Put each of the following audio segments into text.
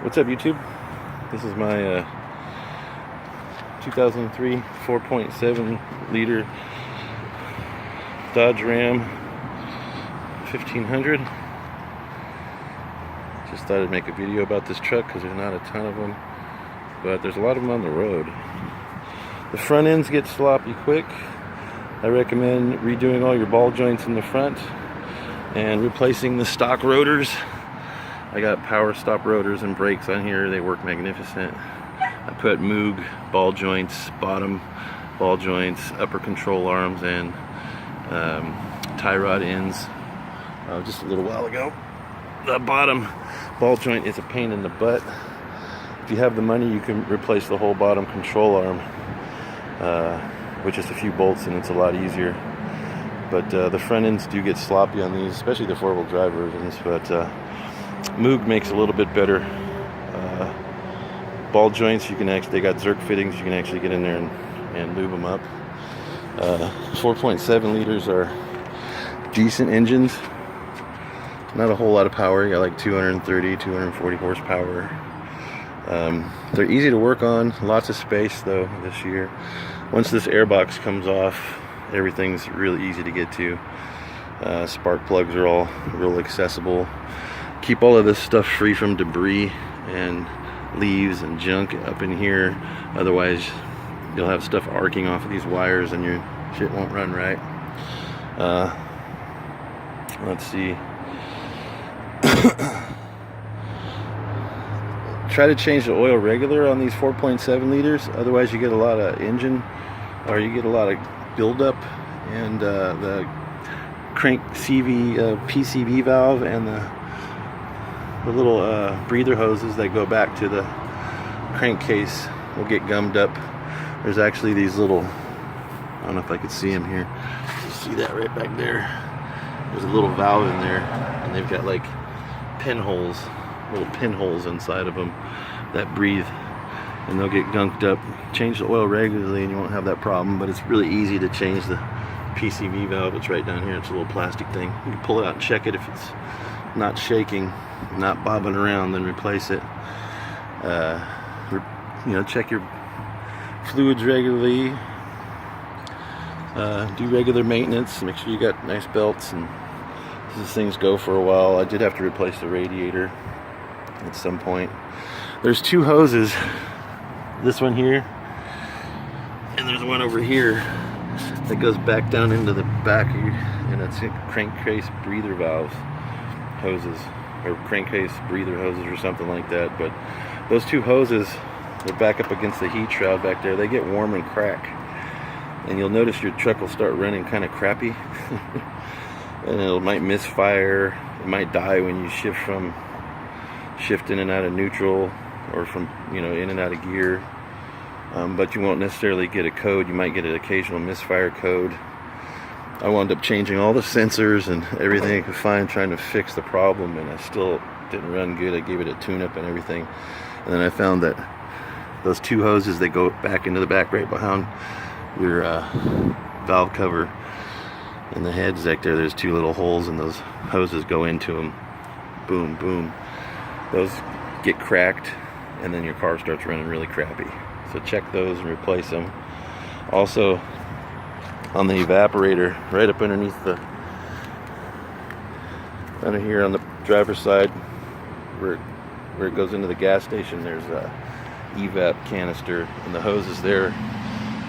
What's up, YouTube? This is my 2003 4.7 liter Dodge Ram 1500. Just thought I'd make a video about this truck because there's not a ton of them, but there's a lot of them on the road. The front ends get sloppy quick. I recommend redoing all your ball joints in the front and replacing the stock rotors. I got power stop rotors and brakes on here. They work magnificent. I put Moog ball joints, bottom ball joints, upper control arms, and tie rod ends just a little while ago. The bottom ball joint is a pain in the butt. If you have the money, you can replace the whole bottom control arm with just a few bolts, and it's a lot easier. But the front ends do get sloppy on these, especially the four-wheel drive versions. But Moog makes a little bit better ball joints. You can actually, they got Zerk fittings. You can actually get in there and lube them up. 4.7 liters are decent engines. Not a whole lot of power. You got like 230, 240 horsepower. They're easy to work on. Lots of space though this year. Once this airbox comes off, everything's really easy to get to. Spark plugs are all real accessible. Keep all of this stuff free from debris and leaves and junk up in here. Otherwise, you'll have stuff arcing off of these wires and your shit won't run right. Let's see. Try to change the oil regular on these 4.7 liters. Otherwise, you get a lot of engine, or you get a lot of buildup, and the crank PCV valve and the little breather hoses that go back to the crankcase will get gummed up. There's actually these little, I don't know if I could see them here. You see that right back there? There's a little valve in there, and they've got like pinholes, little pinholes inside of them that breathe, and they'll get gunked up. Change the oil regularly and you won't have that problem, but it's really easy to change the PCV valve. It's right down here. It's a little plastic thing. You can pull it out and check it. If it's not shaking, not bobbing around, then replace it. Check your fluids regularly. Do regular maintenance. Make sure you got nice belts, and these things go for a while. I did have to replace the radiator at some point. There's two hoses. This one here, and there's one over here that goes back down into the back, and it's crankcase breather valves hoses, or crankcase breather hoses, or something like that. But those two hoses, they're back up against the heat shroud back there. They get warm and crack, and you'll notice your truck will start running kind of crappy. And it might misfire. It might die when you shift in and out of neutral, or from in and out of gear. But you won't necessarily get a code. You might get an occasional misfire code. I wound up changing all the sensors and everything I could find, trying to fix the problem, and I still didn't run good. I gave it a tune-up and everything, and then I found that those two hoses, they go back into the back right behind your valve cover, and the heads back there, there's two little holes, and those hoses go into them. Boom, boom. Those get cracked, and then your car starts running really crappy. So check those and replace them. Also, on the evaporator, right up underneath under here on the driver's side, where it goes into the gas station, there's a EVAP canister, and the hoses there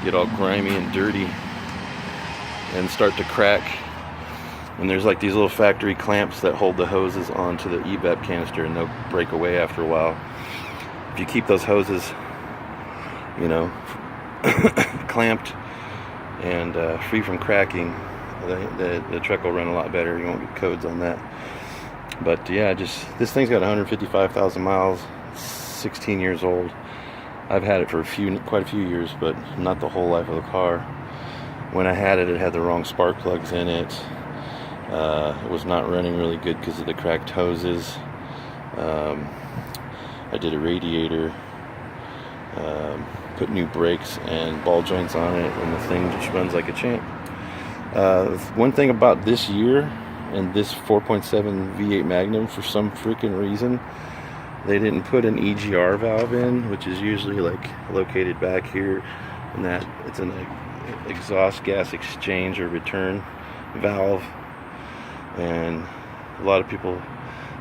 get all grimy and dirty and start to crack. And there's like these little factory clamps that hold the hoses onto the EVAP canister, and they'll break away after a while. If you keep those hoses, clamped and free from cracking, the truck will run a lot better. You won't get codes on that. But yeah, this thing's got 155,000 miles, 16 years old. I've had it for quite a few years, but not the whole life of the car. When I had it, it had the wrong spark plugs in it. It was not running really good because of the cracked hoses. I did a radiator, put new brakes and ball joints on it, and the thing just runs like a champ. One thing about this year and this 4.7 V8 Magnum, for some freaking reason, they didn't put an EGR valve in, which is usually like located back here, and that it's an exhaust gas exchange or return valve. And a lot of people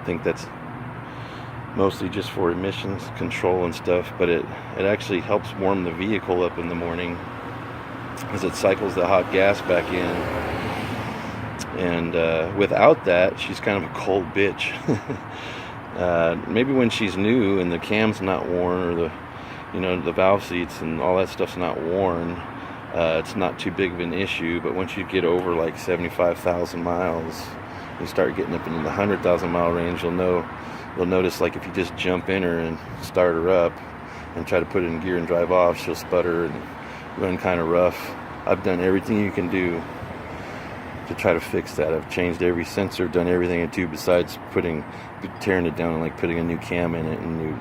think that's mostly just for emissions control and stuff, but it actually helps warm the vehicle up in the morning as it cycles the hot gas back in. And without that, she's kind of a cold bitch. Maybe when she's new and the cam's not worn, or the valve seats and all that stuff's not worn, it's not too big of an issue. But once you get over like 75,000 miles, you start getting up into the 100,000 mile range, you'll notice, like, if you just jump in her and start her up and try to put it in gear and drive off, she'll sputter and run kind of rough. I've done everything you can do to try to fix that. I've changed every sensor, done everything I do besides tearing it down and like putting a new cam in it and new,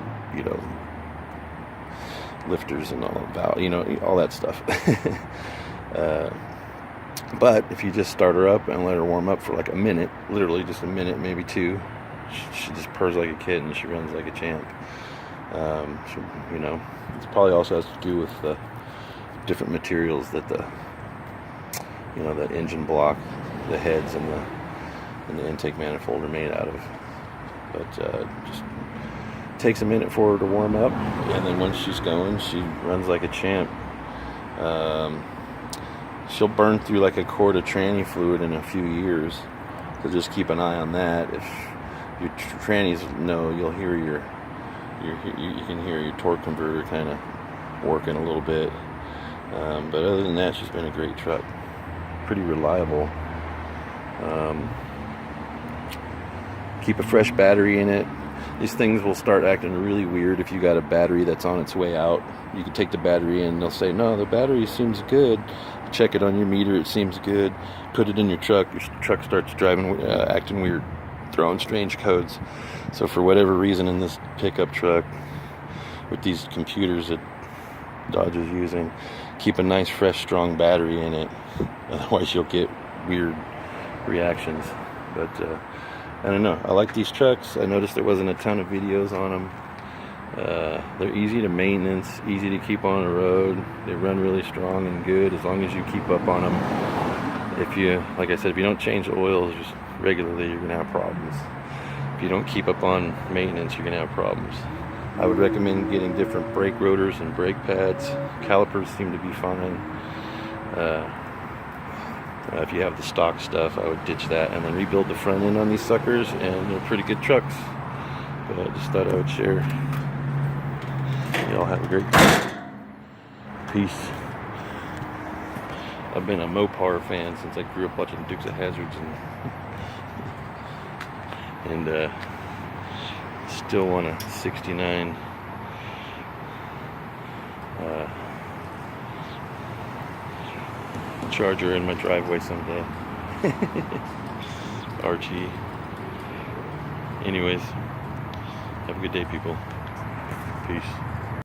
lifters and all that, all that stuff. But if you just start her up and let her warm up for like a minute, literally just a minute, maybe two, she just purrs like a kid and she runs like a champ. It probably also has to do with the different materials that the engine block, the heads and the intake manifold are made out of. But just takes a minute for her to warm up, and then once she's going, she runs like a champ. She'll burn through like a quart of tranny fluid in a few years, so just keep an eye on that. If your trannies know, you'll hear you can hear your torque converter kind of working a little bit. But other than that, she's been a great truck, pretty reliable. Keep a fresh battery in it. These things will start acting really weird if you got a battery that's on its way out. You can take the battery in, they'll say, no, the battery seems good. Check it on your meter, it seems good. Put it in your truck starts acting weird, throwing strange codes. So for whatever reason in this pickup truck, with these computers that Dodge is using, keep a nice, fresh, strong battery in it. Otherwise you'll get weird reactions. But I don't know, I like these trucks. I noticed there wasn't a ton of videos on them. They're easy to maintenance, easy to keep on the road. They run really strong and good as long as you keep up on them. Like I said, if you don't change the oils just regularly, you're going to have problems. If you don't keep up on maintenance, you're going to have problems. I would recommend getting different brake rotors and brake pads. Calipers seem to be fine. If you have the stock stuff, I would ditch that and then rebuild the front end on these suckers, and they're pretty good trucks. But I just thought I would share. Y'all have a great day. Peace. I've been a Mopar fan since I grew up watching Dukes of Hazzards, and still want a 69 Charger in my driveway someday. Archie. Anyways, have a good day, people. Peace.